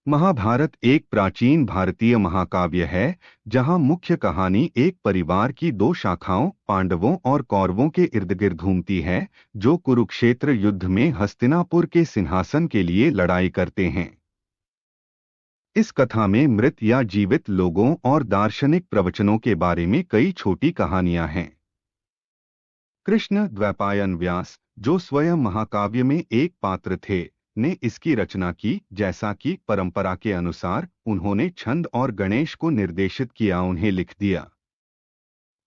महाभारत एक प्राचीन भारतीय महाकाव्य है जहां मुख्य कहानी एक परिवार की दो शाखाओं पांडवों और कौरवों के इर्द गिर्द घूमती है, जो कुरुक्षेत्र युद्ध में हस्तिनापुर के सिंहासन के लिए लड़ाई करते हैं। इस कथा में मृत या जीवित लोगों और दार्शनिक प्रवचनों के बारे में कई छोटी कहानियां हैं। कृष्ण द्वैपायन व्यास, जो स्वयं महाकाव्य में एक पात्र थे, ने इसकी रचना की। जैसा कि परंपरा के अनुसार उन्होंने छंद और गणेश को निर्देशित किया, उन्हें लिख दिया।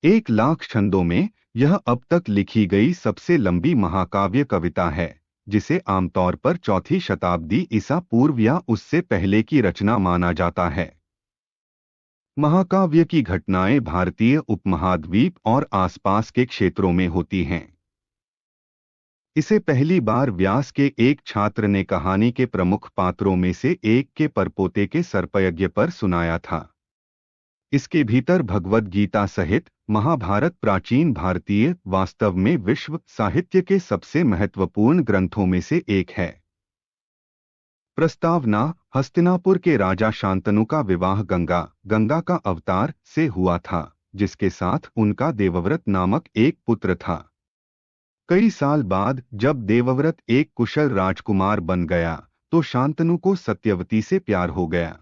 1,00,000 छंदों में यह अब तक लिखी गई सबसे लंबी महाकाव्य कविता है, जिसे आमतौर पर चौथी शताब्दी ईसा पूर्व या उससे पहले की रचना माना जाता है। महाकाव्य की घटनाएं भारतीय उपमहाद्वीप और आसपास के क्षेत्रों में होती हैं। इसे पहली बार व्यास के एक छात्र ने कहानी के प्रमुख पात्रों में से एक के परपोते के सर्पयज्ञ पर सुनाया था। इसके भीतर भगवद गीता सहित महाभारत प्राचीन भारतीय वास्तव में विश्व साहित्य के सबसे महत्वपूर्ण ग्रंथों में से एक है। प्रस्तावना: हस्तिनापुर के राजा शांतनु का विवाह गंगा का अवतार से हुआ था, जिसके साथ उनका देवव्रत नामक एक पुत्र था। कई साल बाद जब देवव्रत एक कुशल राजकुमार बन गया, तो शांतनु को सत्यवती से प्यार हो गया।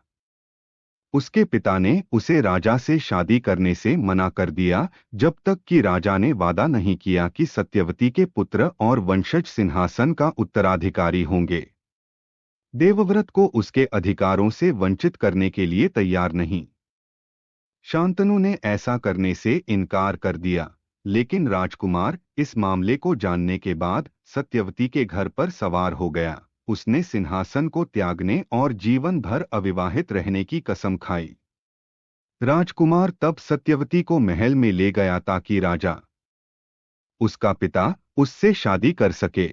उसके पिता ने उसे राजा से शादी करने से मना कर दिया, जब तक कि राजा ने वादा नहीं किया कि सत्यवती के पुत्र और वंशज सिंहासन का उत्तराधिकारी होंगे। देवव्रत को उसके अधिकारों से वंचित करने के लिए तैयार नहीं। शांतनु ने ऐसा करने से इनकार कर दिया, लेकिन राजकुमार इस मामले को जानने के बाद सत्यवती के घर पर सवार हो गया। उसने सिंहासन को त्यागने और जीवन भर अविवाहित रहने की कसम खाई। राजकुमार तब सत्यवती को महल में ले गया ताकि राजा, उसका पिता, उससे शादी कर सके।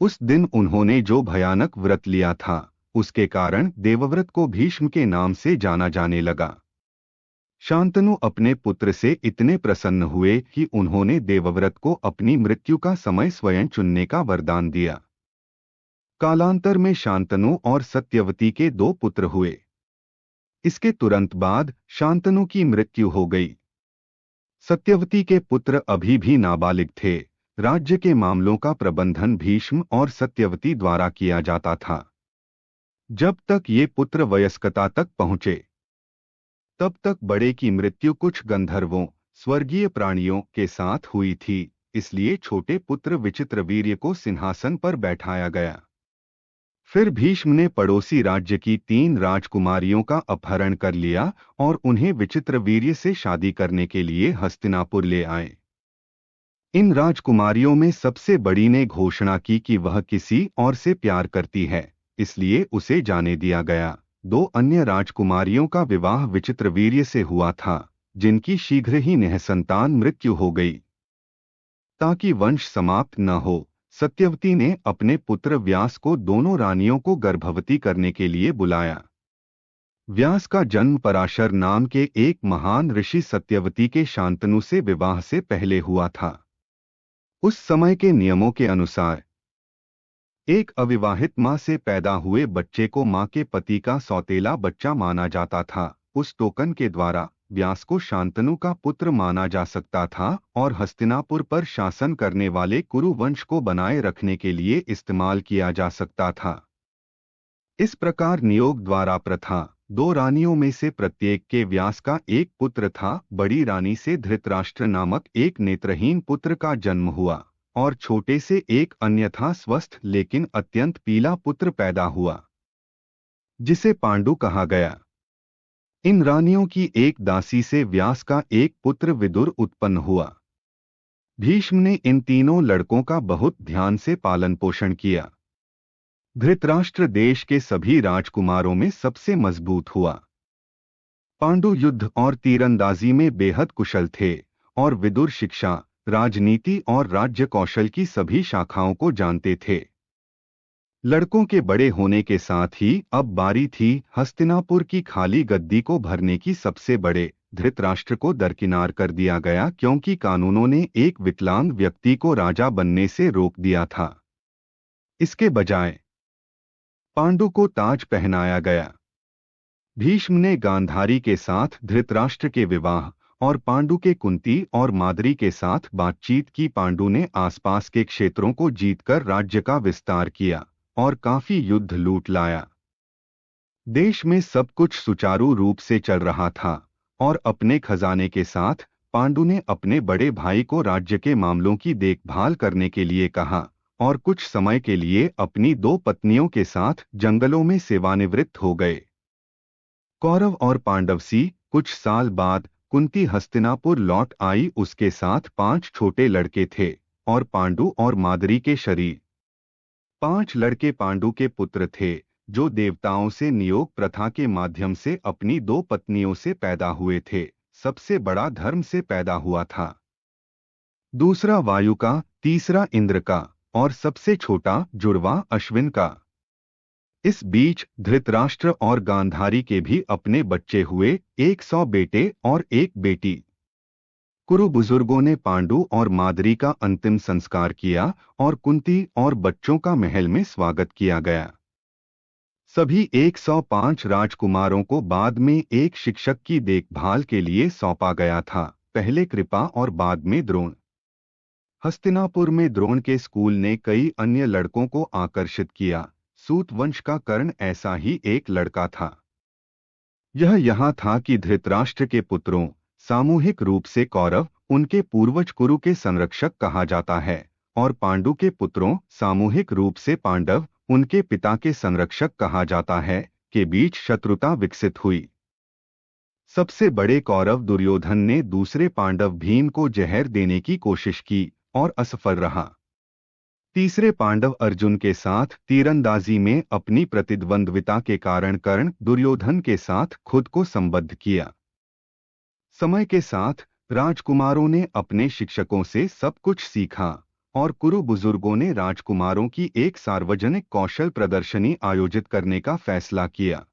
उस दिन उन्होंने जो भयानक व्रत लिया था, उसके कारण देवव्रत को भीष्म के नाम से जाना जाने लगा। शांतनु अपने पुत्र से इतने प्रसन्न हुए कि उन्होंने देवव्रत को अपनी मृत्यु का समय स्वयं चुनने का वरदान दिया। कालांतर में शांतनु और सत्यवती के दो पुत्र हुए। इसके तुरंत बाद शांतनु की मृत्यु हो गई। सत्यवती के पुत्र अभी भी नाबालिग थे। राज्य के मामलों का प्रबंधन भीष्म और सत्यवती द्वारा किया जाता था। जब तक ये पुत्र वयस्कता तक पहुंचे, तब तक बड़े की मृत्यु कुछ गंधर्वों, स्वर्गीय प्राणियों के साथ हुई थी, इसलिए छोटे पुत्र विचित्रवीर्य को सिंहासन पर बैठाया गया। फिर भीष्म ने पड़ोसी राज्य की 3 राजकुमारियों का अपहरण कर लिया और उन्हें विचित्रवीर्य से शादी करने के लिए हस्तिनापुर ले आए। इन राजकुमारियों में सबसे बड़ी ने घोषणा की कि वह किसी और से प्यार करती है, इसलिए उसे जाने दिया गया। 2 अन्य राजकुमारियों का विवाह विचित्रवीर्य से हुआ था, जिनकी शीघ्र ही निःसंतान मृत्यु हो गई। ताकि वंश समाप्त न हो, सत्यवती ने अपने पुत्र व्यास को दोनों रानियों को गर्भवती करने के लिए बुलाया। व्यास का जन्म पराशर नाम के एक महान ऋषि सत्यवती के शांतनु से विवाह से पहले हुआ था। उस समय के नियमों के अनुसार एक अविवाहित मां से पैदा हुए बच्चे को मां के पति का सौतेला बच्चा माना जाता था। उस टोकन के द्वारा व्यास को शांतनु का पुत्र माना जा सकता था और हस्तिनापुर पर शासन करने वाले कुरु वंश को बनाए रखने के लिए इस्तेमाल किया जा सकता था। इस प्रकार नियोग द्वारा प्रथा, 2 रानियों में से प्रत्येक के व्यास का एक पुत्र था। बड़ी रानी से धृतराष्ट्र नामक एक नेत्रहीन पुत्र का जन्म हुआ और छोटे से एक अन्यथा स्वस्थ लेकिन अत्यंत पीला पुत्र पैदा हुआ, जिसे पांडु कहा गया। इन रानियों की एक दासी से व्यास का एक पुत्र विदुर उत्पन्न हुआ। भीष्म ने इन तीनों लड़कों का बहुत ध्यान से पालन पोषण किया। धृतराष्ट्र देश के सभी राजकुमारों में सबसे मजबूत हुआ। पांडु युद्ध और तीरंदाजी में बेहद कुशल थे और विदुर शिक्षा, राजनीति और राज्य कौशल की सभी शाखाओं को जानते थे। लड़कों के बड़े होने के साथ ही अब बारी थी हस्तिनापुर की खाली गद्दी को भरने की। सबसे बड़े धृतराष्ट्र को दरकिनार कर दिया गया, क्योंकि कानूनों ने एक विकलांग व्यक्ति को राजा बनने से रोक दिया था। इसके बजाय पांडु को ताज पहनाया गया। भीष्म ने गांधारी के साथ धृतराष्ट्र के विवाह और पांडु के कुंती और माद्री के साथ बातचीत की। पांडु ने आसपास के क्षेत्रों को जीतकर राज्य का विस्तार किया और काफी युद्ध लूट लाया। देश में सब कुछ सुचारू रूप से चल रहा था और अपने खजाने के साथ पांडु ने अपने बड़े भाई को राज्य के मामलों की देखभाल करने के लिए कहा और कुछ समय के लिए अपनी 2 पत्नियों के साथ जंगलों में सेवानिवृत्त हो गए। कौरव और पांडव सी कुछ साल बाद कुंती हस्तिनापुर लौट आई। उसके साथ 5 छोटे लड़के थे और पांडु और माद्री के शरीर। 5 लड़के पांडु के पुत्र थे जो देवताओं से नियोग प्रथा के माध्यम से अपनी 2 पत्नियों से पैदा हुए थे। सबसे बड़ा धर्म से पैदा हुआ था, दूसरा वायु का, तीसरा इंद्र का और सबसे छोटा जुड़वा अश्विन का। इस बीच धृतराष्ट्र और गांधारी के भी अपने बच्चे हुए, 100 बेटे और 1 बेटी। कुरु बुजुर्गों ने पांडु और माद्री का अंतिम संस्कार किया और कुंती और बच्चों का महल में स्वागत किया गया। सभी 105 राजकुमारों को बाद में एक शिक्षक की देखभाल के लिए सौंपा गया था, पहले कृपा और बाद में द्रोण। हस्तिनापुर में द्रोण के स्कूल ने कई अन्य लड़कों को आकर्षित किया। सूत वंश का कर्ण ऐसा ही एक लड़का था। यह यहाँ था कि धृतराष्ट्र के पुत्रों, सामूहिक रूप से कौरव, उनके पूर्वज कुरु के संरक्षक कहा जाता है, और पांडु के पुत्रों, सामूहिक रूप से पांडव, उनके पिता के संरक्षक कहा जाता है, के बीच शत्रुता विकसित हुई। सबसे बड़े कौरव दुर्योधन ने दूसरे पांडव भीम को जहर देने की कोशिश की और असफल रहा। तीसरे पांडव अर्जुन के साथ तीरंदाजी में अपनी प्रतिद्वंद्विता के कारण कर्ण दुर्योधन के साथ खुद को संबद्ध किया। समय के साथ राजकुमारों ने अपने शिक्षकों से सब कुछ सीखा और कुरु बुजुर्गों ने राजकुमारों की एक सार्वजनिक कौशल प्रदर्शनी आयोजित करने का फैसला किया।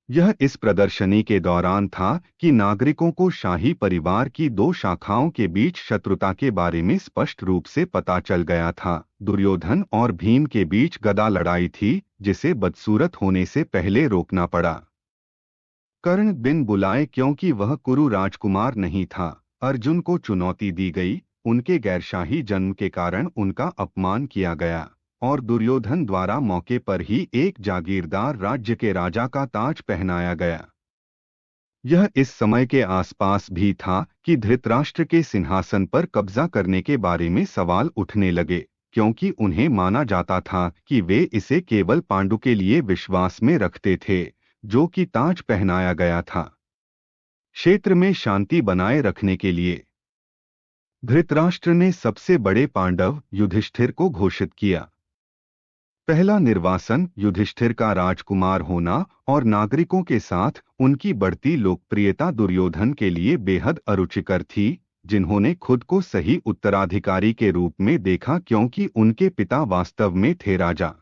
यह इस प्रदर्शनी के दौरान था कि नागरिकों को शाही परिवार की 2 शाखाओं के बीच शत्रुता के बारे में स्पष्ट रूप से पता चल गया था। दुर्योधन और भीम के बीच गदा लड़ाई थी, जिसे बदसूरत होने से पहले रोकना पड़ा। कर्ण बिन बुलाए, क्योंकि वह कुरु राजकुमार नहीं था, अर्जुन को चुनौती दी गई। उनके गैरशाही जन्म के कारण उनका अपमान किया गया और दुर्योधन द्वारा मौके पर ही एक जागीरदार राज्य के राजा का ताज पहनाया गया। यह इस समय के आसपास भी था कि धृतराष्ट्र के सिंहासन पर कब्जा करने के बारे में सवाल उठने लगे, क्योंकि उन्हें माना जाता था कि वे इसे केवल पांडु के लिए विश्वास में रखते थे, जो कि ताज पहनाया गया था। क्षेत्र में शांति बनाए रखने के लिए धृतराष्ट्र ने सबसे बड़े पांडव युधिष्ठिर को घोषित किया। पहला निर्वासन युधिष्ठिर का राजकुमार होना और नागरिकों के साथ उनकी बढ़ती लोकप्रियता दुर्योधन के लिए बेहद अरुचिकर थी, जिन्होंने खुद को सही उत्तराधिकारी के रूप में देखा क्योंकि उनके पिता वास्तव में थे राजा।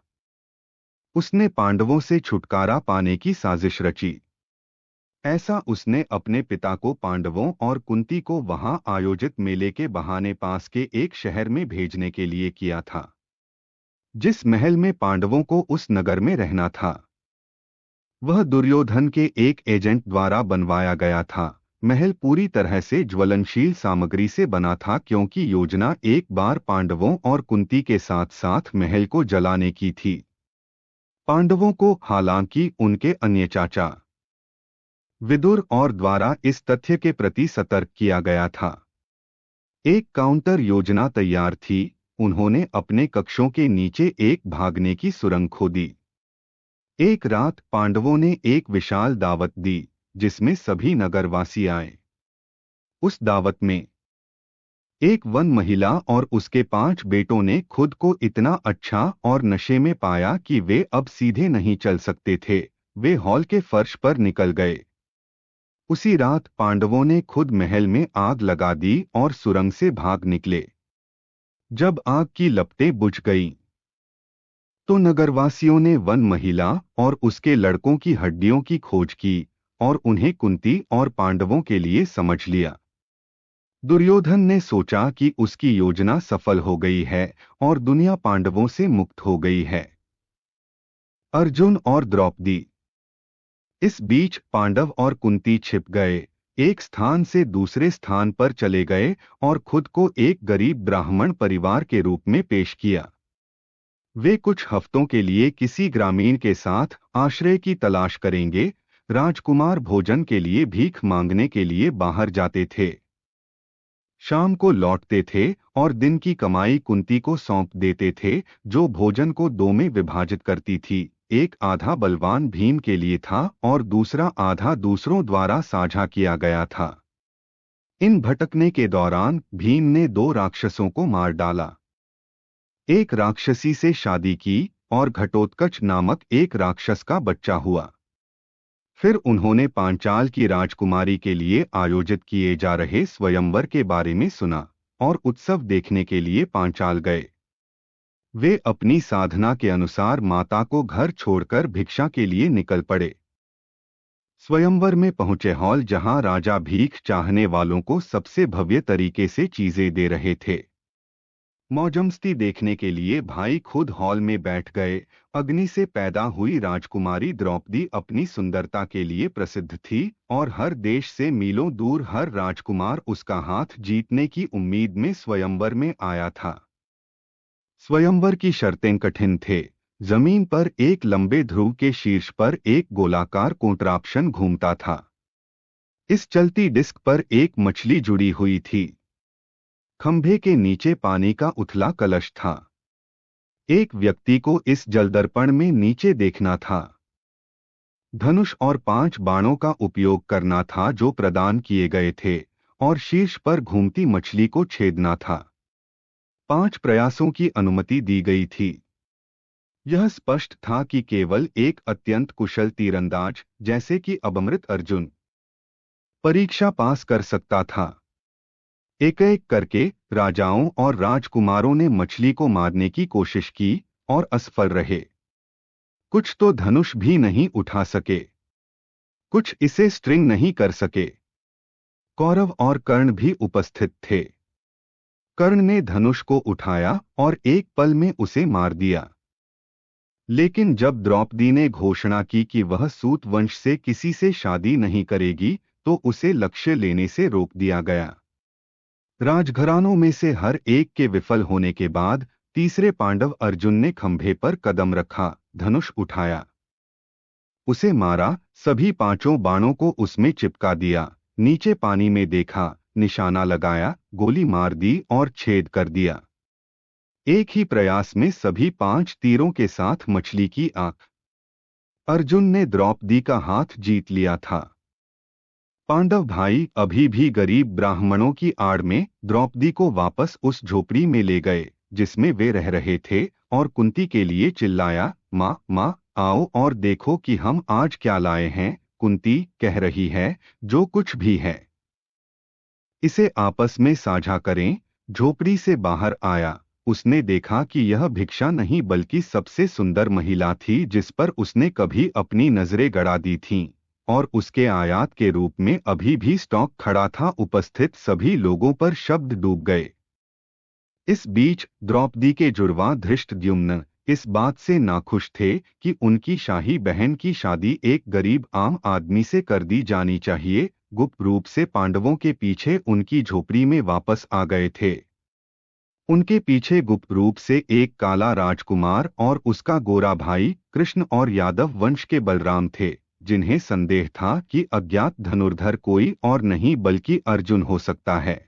उसने पांडवों से छुटकारा पाने की साजिश रची। ऐसा उसने अपने पिता को पांडवों और कुंती को वहां आयोजित मेले के बहाने पास के एक शहर में भेजने के लिए किया था, जिस महल में पांडवों को उस नगर में रहना था। वह दुर्योधन के एक एजेंट द्वारा बनवाया गया था। महल पूरी तरह से ज्वलनशील सामग्री से बना था, क्योंकि योजना एक बार पांडवों और कुंती के साथ साथ महल को जलाने की थी। पांडवों को हालांकि उनके अन्य चाचा विदुर और द्वारा इस तथ्य के प्रति सतर्क किया गया था। एक काउंटर योजना तैयार थी। उन्होंने अपने कक्षों के नीचे एक भागने की सुरंग खोदी। एक रात पांडवों ने एक विशाल दावत दी, जिसमें सभी नगरवासी आए। उस दावत में एक वन महिला और उसके 5 बेटों ने खुद को इतना अच्छा और नशे में पाया कि वे अब सीधे नहीं चल सकते थे। वे हॉल के फर्श पर निकल गए। उसी रात पांडवों ने खुद महल में आग लगा दी और सुरंग से भाग निकले। जब आग की लपटें बुझ गईं, तो नगरवासियों ने वन महिला और उसके लड़कों की हड्डियों की खोज की और उन्हें कुंती और पांडवों के लिए समझ लिया। दुर्योधन ने सोचा कि उसकी योजना सफल हो गई है और दुनिया पांडवों से मुक्त हो गई है। अर्जुन और द्रौपदी। इस बीच पांडव और कुंती छिप गए, एक स्थान से दूसरे स्थान पर चले गए और खुद को एक गरीब ब्राह्मण परिवार के रूप में पेश किया। वे कुछ हफ्तों के लिए किसी ग्रामीण के साथ आश्रय की तलाश करेंगे। राजकुमार भोजन के लिए भीख मांगने के लिए बाहर जाते थे, शाम को लौटते थे और दिन की कमाई कुंती को सौंप देते थे, जो भोजन को दो में विभाजित करती थी। एक आधा बलवान भीम के लिए था और दूसरा आधा दूसरों द्वारा साझा किया गया था। इन भटकने के दौरान भीम ने दो राक्षसों को मार डाला। एक राक्षसी से शादी की और घटोत्कच नामक एक राक्षस का बच्चा हुआ। फिर उन्होंने पांचाल की राजकुमारी के लिए आयोजित किए जा रहे स्वयंवर के बारे में सुना और उत्सव देखने के लिए पांचाल गए। वे अपनी साधना के अनुसार माता को घर छोड़कर भिक्षा के लिए निकल पड़े। स्वयंवर में पहुंचे हॉल, जहां राजा भीख चाहने वालों को सबसे भव्य तरीके से चीजें दे रहे थे। मौजमस्ती देखने के लिए भाई खुद हॉल में बैठ गए। अग्नि से पैदा हुई राजकुमारी द्रौपदी अपनी सुंदरता के लिए प्रसिद्ध थी और हर देश से मीलों दूर हर राजकुमार उसका हाथ जीतने की उम्मीद में स्वयंवर में आया था। स्वयंवर की शर्तें कठिन थे। जमीन पर एक लंबे ध्रुव के शीर्ष पर एक गोलाकार कोंट्राप्शन घूमता था। इस चलती डिस्क पर एक मछली जुड़ी हुई थी। खंभे के नीचे पानी का उथला कलश था। एक व्यक्ति को इस जलदर्पण में नीचे देखना था। धनुष और 5 बाणों का उपयोग करना था जो प्रदान किए गए थे, और शीर्ष पर घूमती मछली को छेदना था। 5 प्रयासों की अनुमति दी गई थी। यह स्पष्ट था कि केवल एक अत्यंत कुशल तीरंदाज, जैसे कि अबमृत अर्जुन, परीक्षा पास कर सकता था। एक एक करके राजाओं और राजकुमारों ने मछली को मारने की कोशिश की और असफल रहे। कुछ तो धनुष भी नहीं उठा सके, कुछ इसे स्ट्रिंग नहीं कर सके। कौरव और कर्ण भी उपस्थित थे। कर्ण ने धनुष को उठाया और एक पल में उसे मार दिया। लेकिन जब द्रौपदी ने घोषणा की कि वह सूत वंश से किसी से शादी नहीं करेगी, तो उसे लक्ष्य लेने से रोक दिया गया। राजघरानों में से हर एक के विफल होने के बाद तीसरे पांडव अर्जुन ने खंभे पर कदम रखा, धनुष उठाया, उसे मारा, सभी 5 बाणों को उसमें चिपका दिया, नीचे पानी में देखा, निशाना लगाया, गोली मार दी और छेद कर दिया। एक ही प्रयास में सभी 5 तीरों के साथ मछली की आंख। अर्जुन ने द्रौपदी का हाथ जीत लिया था। पांडव भाई अभी भी गरीब ब्राह्मणों की आड़ में द्रौपदी को वापस उस झोपड़ी में ले गए जिसमें वे रह रहे थे, और कुंती के लिए चिल्लाया, माँ माँ, आओ और देखो कि हम आज क्या लाए हैं। कुंती कह रही है, जो कुछ भी है इसे आपस में साझा करें। झोपड़ी से बाहर आया, उसने देखा कि यह भिक्षा नहीं बल्कि सबसे सुंदर महिला थी जिस पर उसने कभी अपनी नजरें गड़ा दी थीं, और उसके आयात के रूप में अभी भी स्टॉक खड़ा था। उपस्थित सभी लोगों पर शब्द डूब गए। इस बीच द्रौपदी के जुड़वा धृष्टद्युम्न इस बात से नाखुश थे कि उनकी शाही बहन की शादी एक गरीब आम आदमी से कर दी जानी चाहिए। गुप्त रूप से पांडवों के पीछे उनकी झोपड़ी में वापस आ गए थे। उनके पीछे गुप्त रूप से एक काला राजकुमार और उसका गोरा भाई कृष्ण और यादव वंश के बलराम थे, जिन्हें संदेह था कि अज्ञात धनुर्धर कोई और नहीं बल्कि अर्जुन हो सकता है,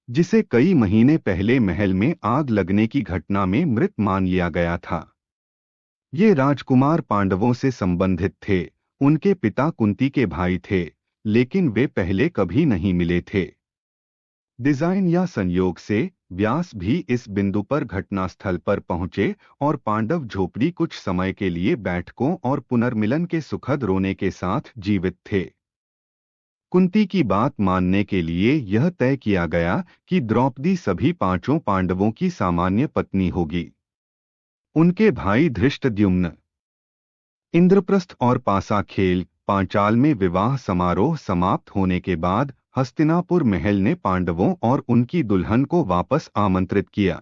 जिसे कई महीने पहले महल में आग लगने की घटना में मृत मान लिया गया था। ये राजकुमार पांडवों से संबंधित थे। उनके पिता कुंती के भाई थे, लेकिन वे पहले कभी नहीं मिले थे। डिजाइन या संयोग से व्यास भी इस बिंदु पर घटनास्थल पर पहुंचे और पांडव झोपड़ी कुछ समय के लिए बैठकों और पुनर्मिलन के सुखद रोने के साथ जीवित थे। कुंती की बात मानने के लिए यह तय किया गया कि द्रौपदी सभी 5 पांडवों की सामान्य पत्नी होगी। उनके भाई धृष्टद्युम्न, इंद्रप्रस्थ और पासा खेल पांचाल में विवाह समारोह समाप्त होने के बाद हस्तिनापुर महल ने पांडवों और उनकी दुल्हन को वापस आमंत्रित किया।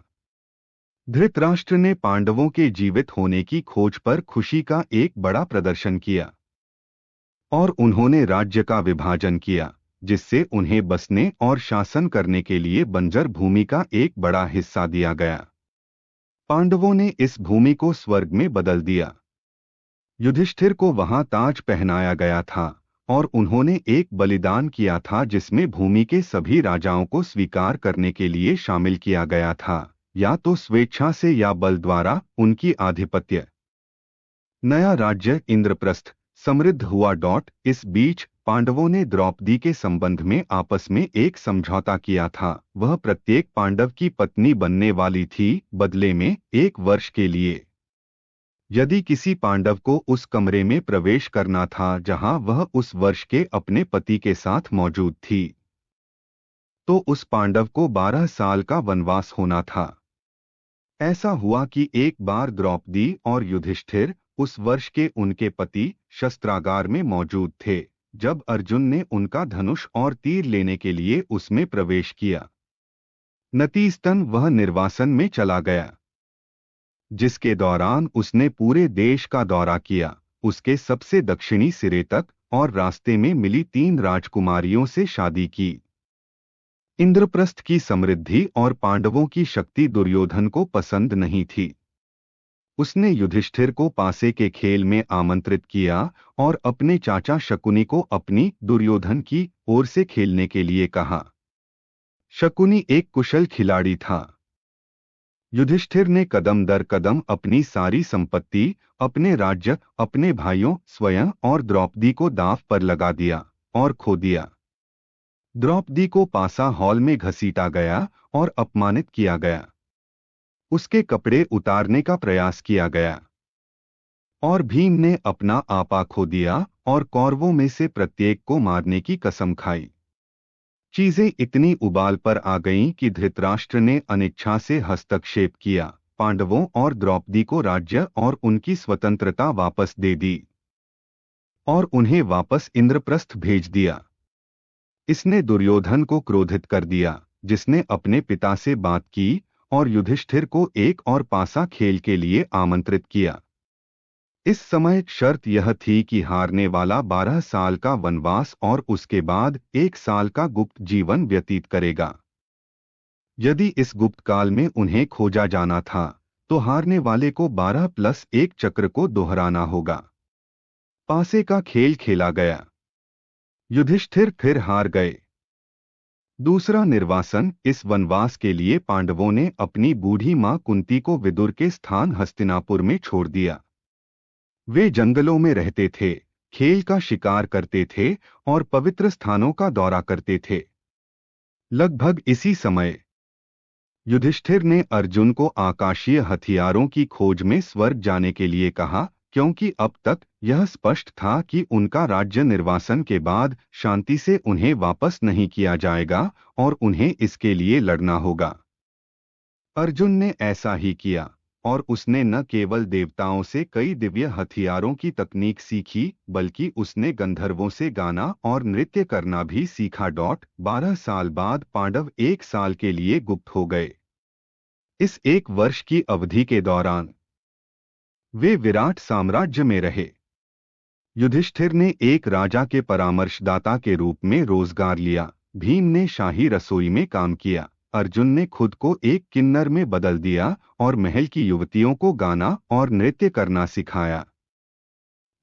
धृतराष्ट्र ने पांडवों के जीवित होने की खोज पर खुशी का एक बड़ा प्रदर्शन किया और उन्होंने राज्य का विभाजन किया, जिससे उन्हें बसने और शासन करने के लिए बंजर भूमि का एक बड़ा हिस्सा दिया गया। पांडवों ने इस भूमि को स्वर्ग में बदल दिया। युधिष्ठिर को वहां ताज पहनाया गया था और उन्होंने एक बलिदान किया था जिसमें भूमि के सभी राजाओं को स्वीकार करने के लिए शामिल किया गया था, या तो स्वेच्छा से या बल द्वारा उनकी आधिपत्य। नया राज्य इंद्रप्रस्थ समृद्ध हुआ। इस बीच पांडवों ने द्रौपदी के संबंध में आपस में एक समझौता किया था। वह प्रत्येक पांडव की पत्नी बनने वाली थी, बदले में 1 वर्ष के लिए। यदि किसी पांडव को उस कमरे में प्रवेश करना था जहां वह उस वर्ष के अपने पति के साथ मौजूद थी, तो उस पांडव को 12 साल का वनवास होना था। ऐसा हुआ कि एक बार द्रौपदी और युधिष्ठिर उस वर्ष के उनके पति शस्त्रागार में मौजूद थे जब अर्जुन ने उनका धनुष और तीर लेने के लिए उसमें प्रवेश किया। नतीजतन वह निर्वासन में चला गया, जिसके दौरान उसने पूरे देश का दौरा किया, उसके सबसे दक्षिणी सिरे तक, और रास्ते में मिली 3 राजकुमारियों से शादी की। इंद्रप्रस्थ की समृद्धि और पांडवों की शक्ति दुर्योधन को पसंद नहीं थी। उसने युधिष्ठिर को पासे के खेल में आमंत्रित किया और अपने चाचा शकुनी को अपनी दुर्योधन की ओर से खेलने के लिए कहा। शकुनी एक कुशल खिलाड़ी था। युधिष्ठिर ने कदम दर कदम अपनी सारी संपत्ति, अपने राज्य, अपने भाइयों, स्वयं और द्रौपदी को दांव पर लगा दिया और खो दिया। द्रौपदी को पासा हॉल में घसीटा गया और अपमानित किया गया। उसके कपड़े उतारने का प्रयास किया गया और भीम ने अपना आपा खो दिया और कौरवों में से प्रत्येक को मारने की कसम खाई। चीजें इतनी उबाल पर आ गईं कि धृतराष्ट्र ने अनिच्छा से हस्तक्षेप किया, पांडवों और द्रौपदी को राज्य और उनकी स्वतंत्रता वापस दे दी और उन्हें वापस इंद्रप्रस्थ भेज दिया। इसने दुर्योधन को क्रोधित कर दिया, जिसने अपने पिता से बात की और युधिष्ठिर को एक और पासा खेल के लिए आमंत्रित किया। इस समय शर्त यह थी कि हारने वाला 12 साल का वनवास और उसके बाद 1 साल का गुप्त जीवन व्यतीत करेगा। यदि इस गुप्त काल में उन्हें खोजा जाना था, तो हारने वाले को 12+1 चक्र को दोहराना होगा। पासे का खेल खेला गया। युधिष्ठिर फिर हार गए। दूसरा निर्वासन। इस वनवास के लिए पांडवों ने अपनी बूढ़ी मां कुंती को विदुर के स्थान हस्तिनापुर में छोड़ दिया। वे जंगलों में रहते थे, खेल का शिकार करते थे और पवित्र स्थानों का दौरा करते थे। लगभग इसी समय युधिष्ठिर ने अर्जुन को आकाशीय हथियारों की खोज में स्वर्ग जाने के लिए कहा, क्योंकि अब तक यह स्पष्ट था कि उनका राज्य निर्वासन के बाद शांति से उन्हें वापस नहीं किया जाएगा और उन्हें इसके लिए लड़ना होगा। अर्जुन ने ऐसा ही किया और उसने न केवल देवताओं से कई दिव्य हथियारों की तकनीक सीखी, बल्कि उसने गंधर्वों से गाना और नृत्य करना भी सीखा। 12 साल बाद पांडव 1 साल के लिए गुप्त हो गए। इस 1 वर्ष की अवधि के दौरान वे विराट साम्राज्य में रहे। युधिष्ठिर ने एक राजा के परामर्शदाता के रूप में रोजगार लिया, भीम ने शाही रसोई में काम किया, अर्जुन ने खुद को एक किन्नर में बदल दिया और महल की युवतियों को गाना और नृत्य करना सिखाया।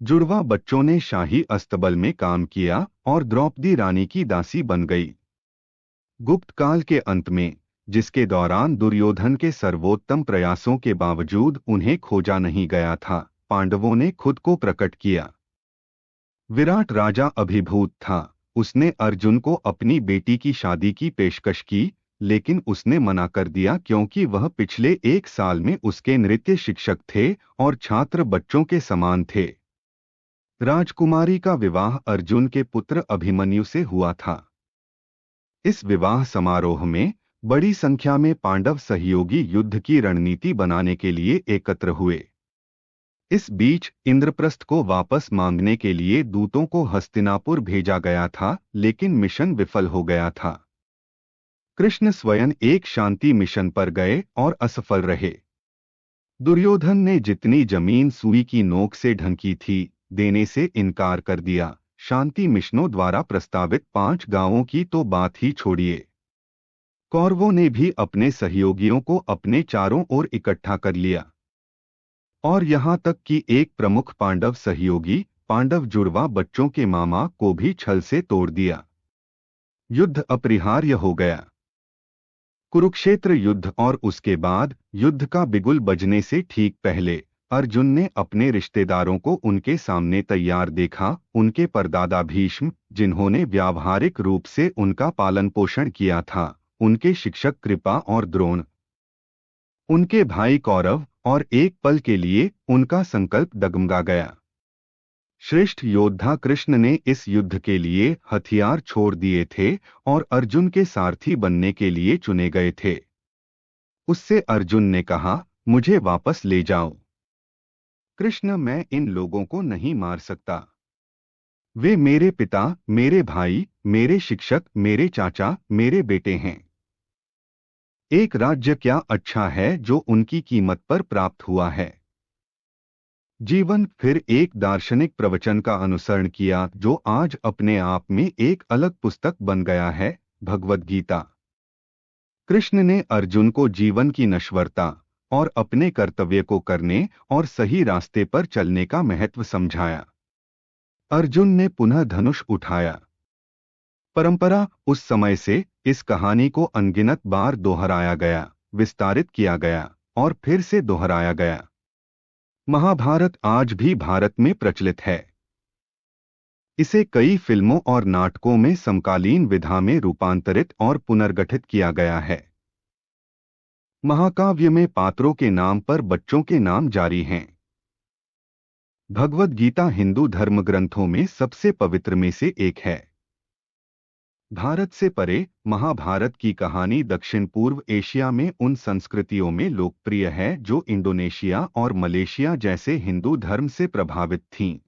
जुड़वा बच्चों ने शाही अस्तबल में काम किया और द्रौपदी रानी की दासी बन गई। गुप्त काल के अंत में, जिसके दौरान दुर्योधन के सर्वोत्तम प्रयासों के बावजूद उन्हें खोजा नहीं गया था, पांडवों ने खुद को प्रकट किया। विराट राजा अभिभूत था। उसने अर्जुन को अपनी बेटी की शादी की पेशकश की, लेकिन उसने मना कर दिया क्योंकि वह पिछले 1 साल में उसके नृत्य शिक्षक थे और छात्र बच्चों के समान थे। राजकुमारी का विवाह अर्जुन के पुत्र अभिमन्यु से हुआ था। इस विवाह समारोह में बड़ी संख्या में पांडव सहयोगी युद्ध की रणनीति बनाने के लिए एकत्र हुए। इस बीच इंद्रप्रस्थ को वापस मांगने के लिए दूतों को हस्तिनापुर भेजा गया था, लेकिन मिशन विफल हो गया था। कृष्ण स्वयं एक शांति मिशन पर गए और असफल रहे। दुर्योधन ने जितनी जमीन सुई की नोक से ढंकी थी, देने से इनकार कर दिया। शांति मिशनों द्वारा प्रस्तावित 5 गांवों की तो बात ही छोड़िए। कौरवों ने भी अपने सहयोगियों को अपने चारों ओर इकट्ठा कर लिया, और यहाँ तक कि एक प्रमुख पांडव सहयोगी, पांडव जुड़वा बच्चों के मामा को भी छल से तोड़ दिया। युद्ध अपरिहार्य हो गया। कुरुक्षेत्र युद्ध और उसके बाद युद्ध का बिगुल बजने से ठीक पहले अर्जुन ने अपने रिश्तेदारों को उनके सामने तैयार देखा। उनके परदादा भीष्म, जिन्होंने व्यावहारिक रूप से उनका पालन पोषण किया था, उनके शिक्षक कृपा और द्रोण, उनके भाई कौरव, और एक पल के लिए उनका संकल्प डगमगा गया। श्रेष्ठ योद्धा कृष्ण ने इस युद्ध के लिए हथियार छोड़ दिए थे और अर्जुन के सारथी बनने के लिए चुने गए थे। उससे अर्जुन ने कहा, मुझे वापस ले जाओ। कृष्ण, मैं इन लोगों को नहीं मार सकता। वे मेरे पिता, मेरे भाई, मेरे शिक्षक, मेरे चाचा, मेरे बेटे हैं। एक राज्य क्या अच्छा है जो उनकी कीमत पर प्राप्त हुआ है। जीवन फिर एक दार्शनिक प्रवचन का अनुसरण किया जो आज अपने आप में एक अलग पुस्तक बन गया है, भगवद गीता। कृष्ण ने अर्जुन को जीवन की नश्वरता और अपने कर्तव्य को करने और सही रास्ते पर चलने का महत्व समझाया। अर्जुन ने पुनः धनुष उठाया। परंपरा उस समय से इस कहानी को अनगिनत बार दोहराया गया, विस्तारित किया गया और फिर से दोहराया गया। महाभारत आज भी भारत में प्रचलित है। इसे कई फिल्मों और नाटकों में समकालीन विधा में रूपांतरित और पुनर्गठित किया गया है। महाकाव्य में पात्रों के नाम पर बच्चों के नाम जारी हैं। भगवद गीता हिंदू धर्म ग्रंथों में सबसे पवित्र में से एक है। भारत से परे महाभारत की कहानी दक्षिण पूर्व एशिया में उन संस्कृतियों में लोकप्रिय है जो इंडोनेशिया और मलेशिया जैसे हिंदू धर्म से प्रभावित थीं।